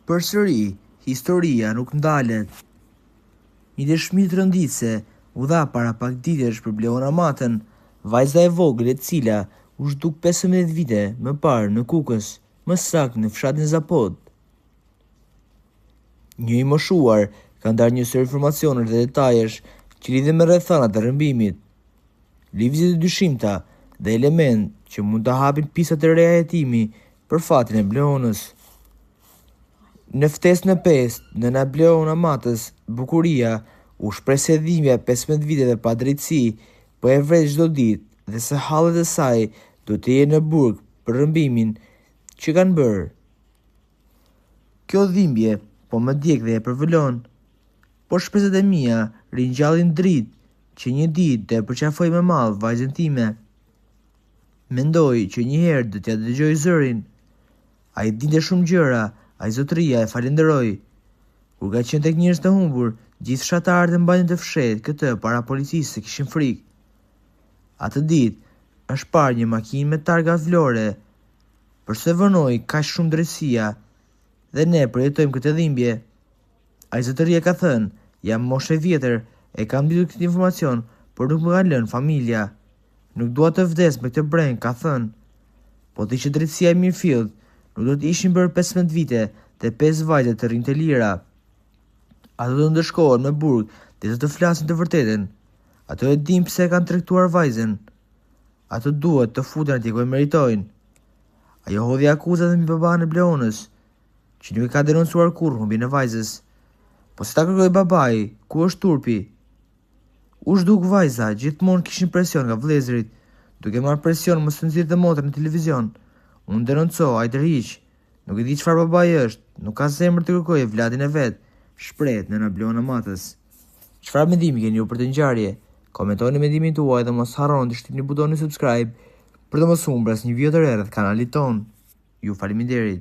Përsëri, historia nuk ndalet. Një dëshmi të rënditëse u dha para pak ditësh për Bleona Matën, vajza e vogël e cila u zhduk 15 vite më parë në Kukës, më saktë në fshatin Zapod. Një i moshuar ka ndarë një sër informacione dhe detajesh që lidhen me rrethanat e rrëmbimit, lëvizje të dyshimta dhe element që mund të hapin pista të reja hetimi për fatin e Bleonës. Në ftesën e 5, nëna Bleona Matës, Bukuria, u shpreh se dhimbja e 15 viteve pa drejtësi po e vret çdo ditë dhe se hallet e saj do të jenë në burg për rrëmbimin që kanë bërë. Kjo dhimbje po më djeg dhe e përvëlon, por shpresat e mia ringjallin dritë që një ditë do e përqafoj me mall vajzën time. Mendoj që një herë do t'ja dëgjoj zërin. Ai dinte shumë gjëra, ai zotëria e falenderoi. Kur ka qenë tek njerëz të humbur, gjithë fshatarët e mbajnë të fshehtë këtë para policisë se kishin frikë. Atë ditë është parë një makinë me targa vlore, përse vënoi kaq shumë drejtësia dhe ne përjetojmë këtë dhimbje. Ai zotëria ka thënë, jam moshë e vjetër, e kam ditur këtë informacion, por nuk më ka lënë familja. Nuk dua të vdes me këtë breng, ka thënë. Po të ishte drejtësia e Mirfield, nuk do të ishin bërë 15 vite dhe 5 vajze të rinj të lira. Ato do të ndëshkohen me burg dhe do të flasin të vërtetën. Ato e dim pse kanë tregtuar vajzën. Ato duhet të futen atje ku e meritojnë. Ajo hodhi akuzat mbi baban e Bleonës, që nuk e ka denoncuar kurrë humbjen e vajzës. Po si ta kërkoi babai, ku është turpi? U zhduk vajza, gjithmonë kishin presion nga vëllezërit, duke marrë presion mos të nxirrte motrën në televizion. Unë denonco, ai tërhiq. Nuk e di çfarë babai është, nuk ka zemër të kërkojë vladin e vet, shpreh nëna Bleona Matës. Çfarë mendimi keni ju për të ngjarje? Komentoni mendimin tuaj dhe mos harroni të shtypni butonin subscribe për të mos humber asnjë video të re rreth kanalit ton. Ju faleminderit.